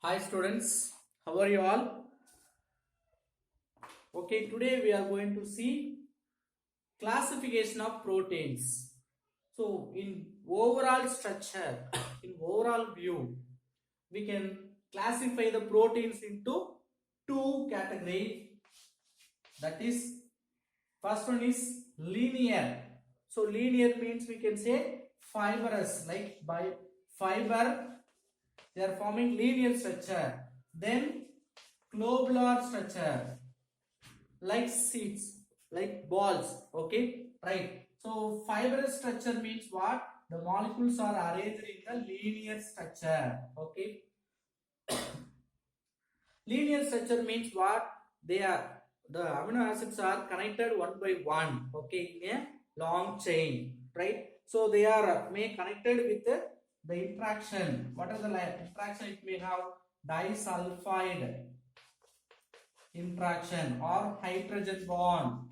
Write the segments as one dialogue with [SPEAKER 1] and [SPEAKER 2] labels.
[SPEAKER 1] Hi students, how are you all? Okay, today we are going to see classification of proteins. So in overall structure, in overall view, we can classify the proteins into two categories. That is, first one is linear. So linear means we can say fibrous, like by fiber they are forming linear structure. Then globular structure, like seeds, like balls. Okay, right. So fibrous structure means what? The molecules are arranged in the linear structure. Okay, linear structure means what? They are, the amino acids are connected one by one. Okay, in a long chain, right? So they are may connected with the interaction. What are the interaction? It may have disulfide interaction or hydrogen bond.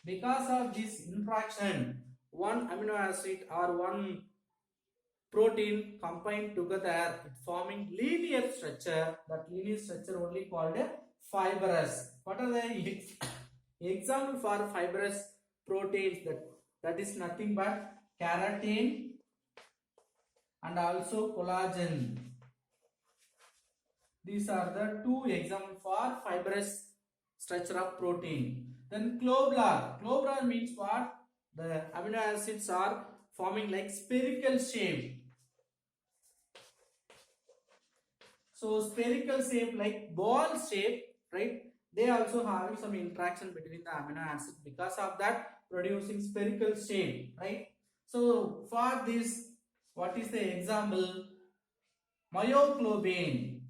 [SPEAKER 1] Because of this interaction, one amino acid or one protein combined together, it forming linear structure. That linear structure only called fibrous. What are the example for fibrous proteins? That is nothing but keratin and also collagen. These are the two examples for fibrous structure of protein. Then globular. Globular means what? The amino acids are forming like spherical shape. So spherical shape, like ball shape, right? They also having some interaction between the amino acids. Because of that, producing spherical shape, right? So for this, what is the example? Myoglobin,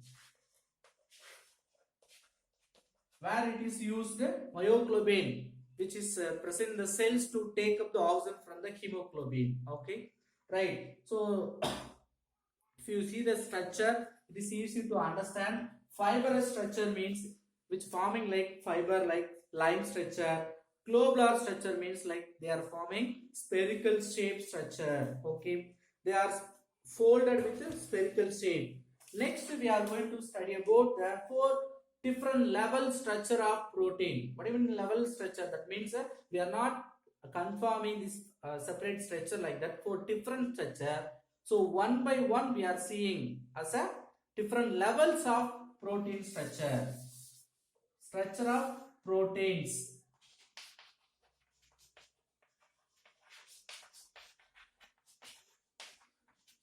[SPEAKER 1] where it is used myoglobin, which is present in the cells to take up the oxygen from the hemoglobin. Okay, right. So if you see the structure, it is easy to understand. Fibrous structure means which forming like fiber, like line structure. Globular structure means like they are forming spherical shape structure. Okay, they are folded with a spherical shape. Next we are going to study about the four different level structure of protein. What even level structure? That means we are not confirming this separate structure like that. For different structure, so one by one we are seeing as a different levels of protein structure. Structure of proteins.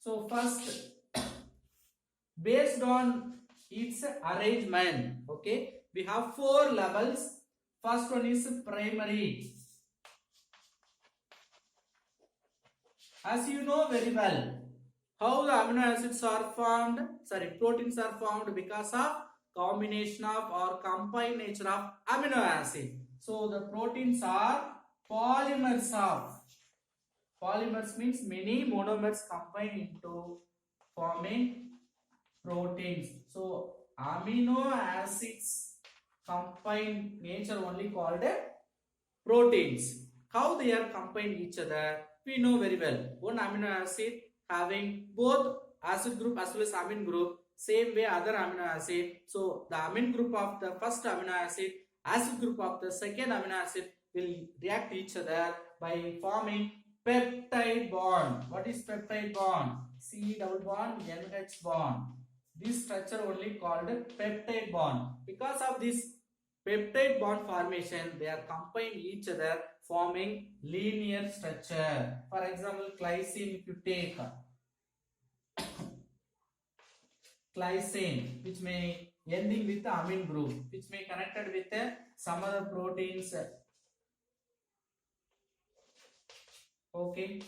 [SPEAKER 1] So first, based on its arrangement, okay, we have four levels. First one is primary. As you know very well, how the amino acids are formed, proteins are formed because of combination of or combined nature of amino acid. So the proteins are polymers of, polymers means many monomers combined into forming proteins. So amino acids combined nature only called proteins. How they are combined each other, we know very well. One amino acid having both acid group as well as amine group, same way other amino acid. So the amine group of the first amino acid group of the second amino acid will react each other by forming peptide bond. What is peptide bond? C double bond NH bond. This structure only called peptide bond. Because of this peptide bond formation, they are combined each other forming linear structure. For example, glycine, if you take glycine, which may ending with the amine group, which may connected with some other proteins. Okay,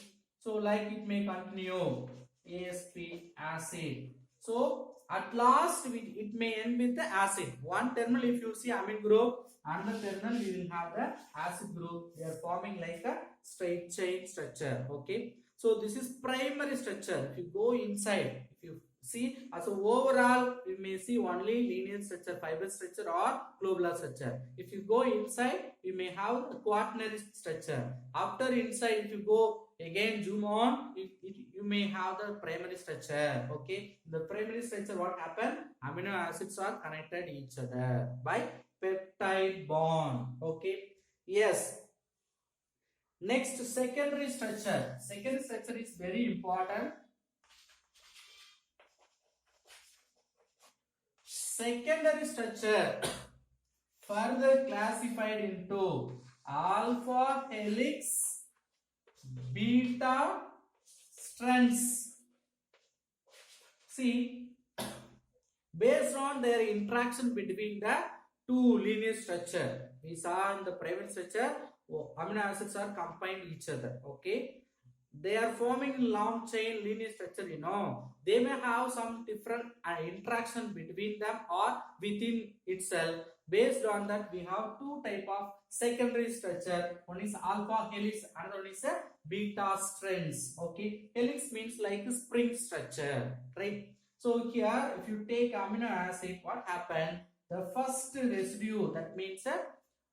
[SPEAKER 1] so like it may continue ASP acid. So at last it may end with the acid. One terminal, if you see amine group, another terminal you will have the acid group. They are forming like a straight chain structure. Okay, so this is primary structure. If you go inside, if you see as a overall, you may see only linear structure, fibrous structure or globular structure. If you go inside, you may have the quaternary structure. After inside, if you go again zoom on, you may have the primary structure. Okay, the primary structure, what happened? Amino acids are connected each other by peptide bond. Okay, yes. Next, secondary structure. Secondary structure is very important. Secondary structure further classified into alpha helix, beta strands. See, based on their interaction between the two linear structure, we saw in the primary structure, amino acids are combined each other. Okay, they are forming long chain linear structure. They may have some different interaction between them or within itself. Based on that, we have two type of secondary structure. One is alpha helix, another one is a beta strands. Okay, helix means like a spring structure, right? So here, if you take amino acid, what happened? The first residue, that means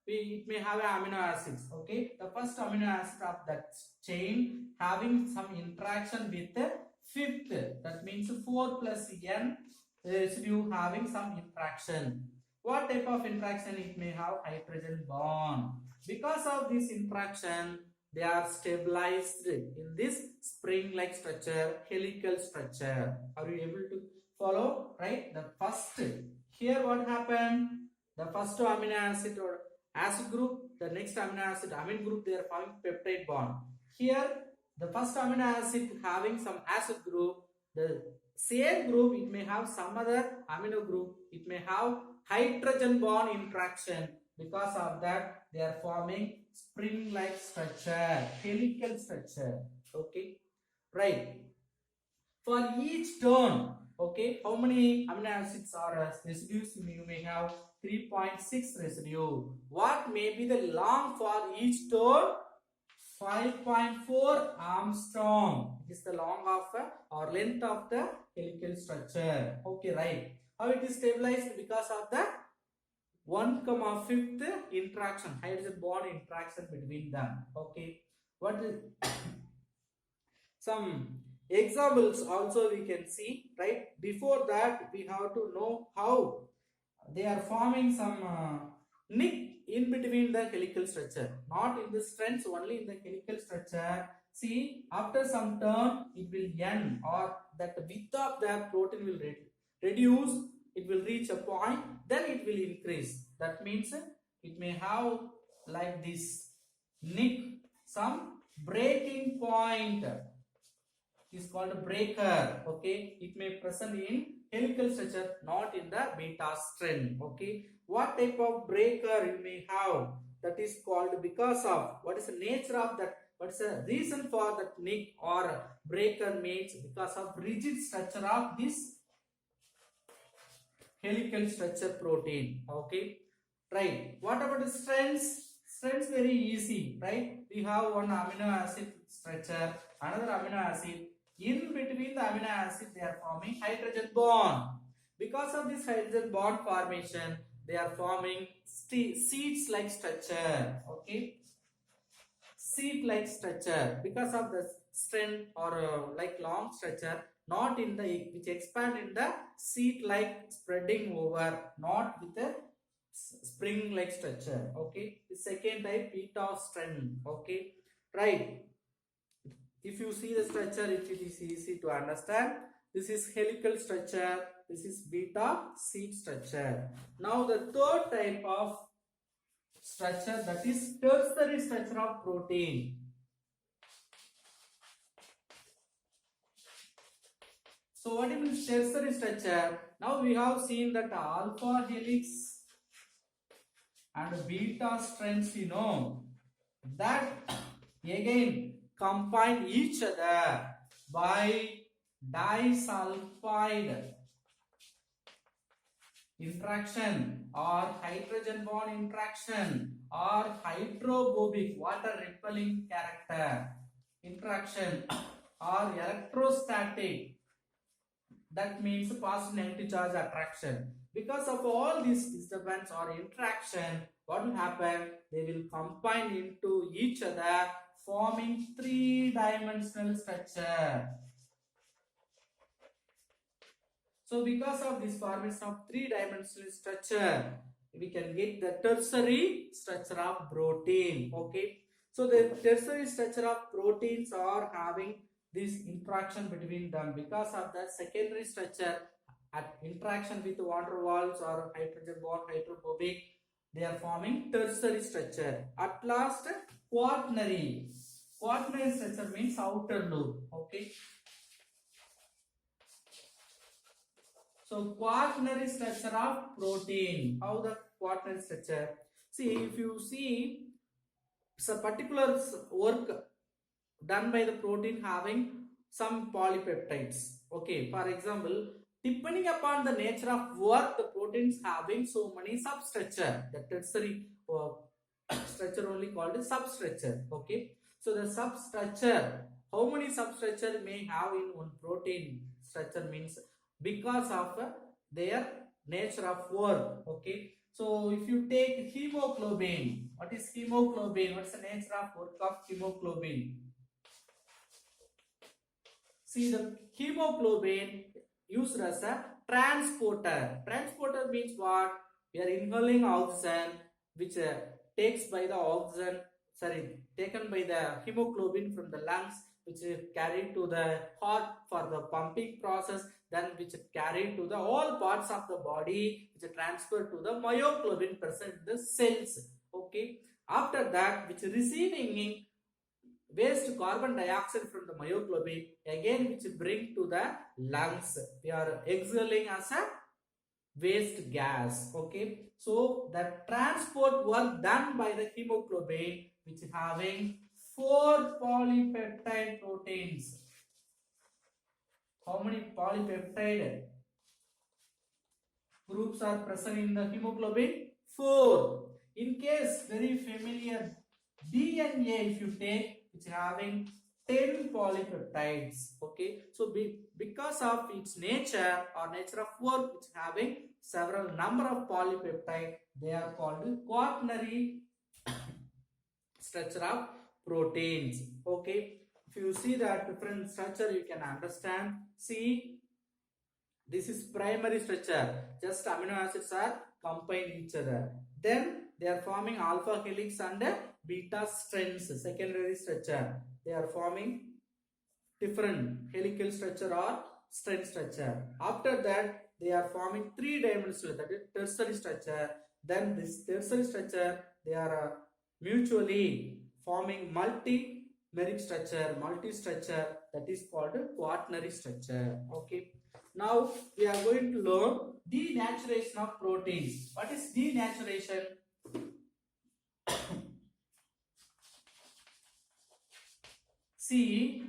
[SPEAKER 1] it may have amino acids. Okay, the first amino acid of that chain having some interaction with the fifth, that means 4 plus n residue having some interaction. What type of interaction? It may have hydrogen bond. Because of this interaction, they are stabilized in this spring like structure, helical structure. Are you able to follow? Right, the first, here what happened? The first amino acid or acid group, the next amino acid amine group, they are forming peptide bond. Here the first amino acid having some acid group, the same group, it may have some other amino group, it may have hydrogen bond interaction. Because of that, they are forming spring like structure, helical structure. Okay, right. For each turn, okay, how many amino acids or residues? You may have 3.6 residue. What may be the long for each turn? 5.4 Armstrong. It is the long of or length of the helical structure. Okay, right. How it is stabilized? Because of the 1,5th interaction, hydrogen bond interaction between them. Okay, what is some examples also we can see, right? Before that, we have to know how they are forming some nick in between the helical structure, not in the strands, only in the helical structure. See, after some turn, it will end, or that the width of the protein will reduce, it will reach a point, then it will increase. That means it may have like this nick, some breaking point is called a breaker. Okay, it may present in helical structure, not in the beta strand. Okay, what type of breaker you may have? That is called, because of what is the nature of that, what is the reason for that nick or breaker means? Because of rigid structure of this helical structure protein. Okay, right. What about the strands? Strands very easy, right? We have one amino acid structure, another amino acid. In between the amino acid, they are forming hydrogen bond. Because of this hydrogen bond formation, they are forming seeds like structure. Okay, seed like structure. Because of the strand or like long structure, not in the, which expand in the seed like spreading over, not with the spring like structure. Okay, the second type, beta strand. Okay, right. If you see the structure, it is easy to understand. This is helical structure, this is beta seed structure. Now the third type of structure, that is tertiary structure of protein. So what is tertiary structure? Now we have seen that alpha helix and beta strands, that again combine each other by disulfide interaction or hydrogen bond interaction or hydrophobic water repelling character interaction or electrostatic, that means positive negative charge attraction. Because of all this disturbance or interaction, what will happen? They will combine into each other, forming three-dimensional structure. So because of this formation of three-dimensional structure, we can get the tertiary structure of protein. Okay. So the tertiary structure of proteins are having this interaction between them. Because of that secondary structure at interaction with water walls or hydrogen bond hydrophobic, they are forming tertiary structure. At last, quaternary. Quaternary structure means outer loop. Okay. So quaternary structure of protein. How the quaternary structure? See, if you see some particular work done by the protein having some polypeptides. Okay, for example, depending upon the nature of work, the proteins having so many substructure. The tertiary structure only called a substructure. Okay, so the substructure, how many substructure may have in one protein structure means because of their nature of work. Okay, so if you take hemoglobin, what is hemoglobin? What's the nature of work of hemoglobin? See, the hemoglobin used as a transporter. Transporter means what? We are inhaling oxygen, which takes by the oxygen, taken by the hemoglobin from the lungs, which is carried to the heart for the pumping process, then which is carried to the all parts of the body, which is transferred to the myoglobin present in the cells. Okay. After that, which is receiving in waste carbon dioxide from the myoglobin again which bring to the lungs, we are exhaling as a waste gas. Okay, so the transport work done by the hemoglobin which is having four polypeptide proteins. How many polypeptide groups are present in the hemoglobin? 4. In case very familiar DNA, if you take, it's having 10 polypeptides. Okay, so because of its nature or nature of work, it's having several number of polypeptide. They are called quaternary structure of proteins. Okay, if you see that different structure, you can understand. See, this is primary structure. Just amino acids are combined each other. Then they are forming alpha helix and beta strands. Secondary structure. They are forming different helical structure or strand structure. After that, they are forming three-dimensional, that is tertiary structure. Then this tertiary structure, they are mutually forming multi-meric structure, multi-structure, that is called quaternary structure. Okay. Now we are going to learn denaturation of proteins. What is denaturation? See,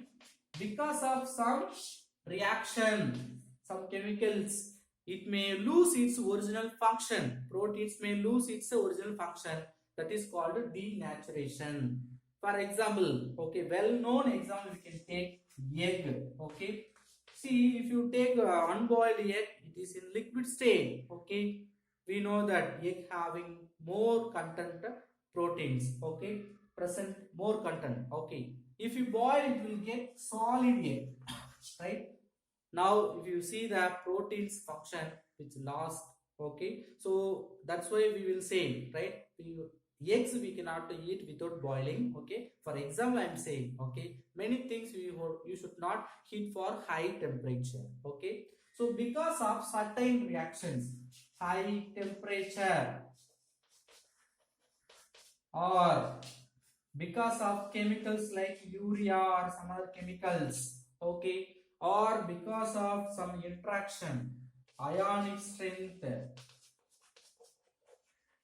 [SPEAKER 1] because of some reaction, some chemicals, it may lose its original function. Proteins may lose its original function. That is called denaturation. For example, okay, well-known example we can take egg. Okay, see, if you take unboiled egg, it is in liquid state. Okay, we know that egg having more content proteins. Okay, present more content. Okay, if you boil, it will get solid egg, right? Now, if you see the proteins function which lost, okay, so that's why we will say, right? Eggs we cannot eat without boiling. Okay, for example, I'm saying, okay, many things you should not heat for high temperature. Okay, so because of certain reactions, high temperature or because of chemicals like urea or some other chemicals, okay, or because of some interaction, ionic strength,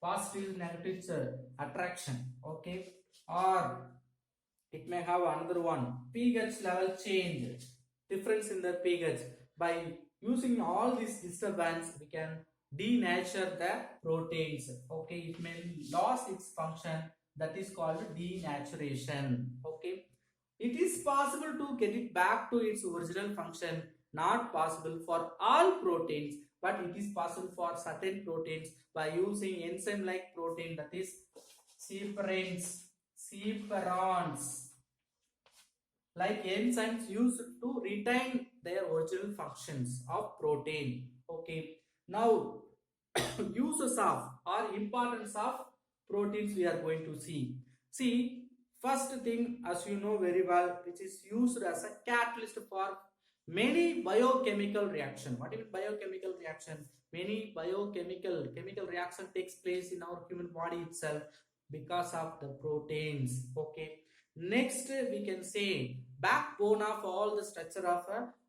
[SPEAKER 1] positive negative attraction, okay, or it may have another one, pH level change, difference in the pH. By using all these disturbance, we can denature the proteins. Okay, it may lose its function. That is called denaturation. Okay, it is possible to get it back to its original function. Not possible for all proteins, but it is possible for certain proteins by using enzyme like protein, that is chaperones. Chaperones. like enzymes used to retain their original functions of protein. Okay, now uses of or importance of proteins we are going to see. See, first thing, as you know very well, which is used as a catalyst for many biochemical reaction. What is biochemical reaction? Many chemical reaction takes place in our human body itself because of the proteins. Okay, next we can say backbone of all the structure of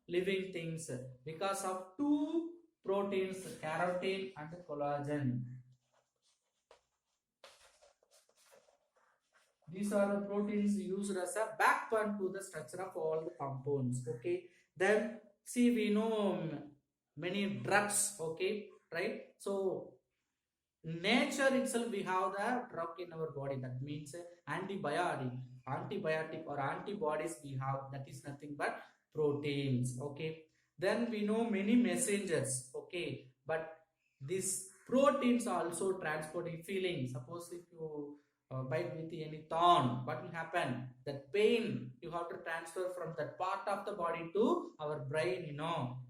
[SPEAKER 1] living things because of two proteins, keratin and collagen. These are the proteins used as a backbone to the structure of all the compounds. Okay, then see, we know many drugs. Okay, right? So nature itself, we have the drug in our body, that means antibiotic or antibodies we have, that is nothing but proteins. Okay, then we know many messengers. Okay, but these proteins are also transporting feelings. Suppose if you bite with any thorn, what will happen? That pain you have to transfer from that part of the body to our brain,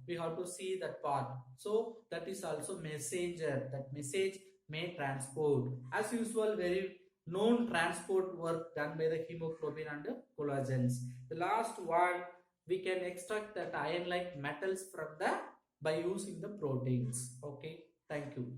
[SPEAKER 1] we have to see that part. So that is also messenger, that message may transport. As usual, very known transport work done by the hemoglobin and the collagens. The last one, we can extract that iron like metals from the by using the proteins. Okay, thank you.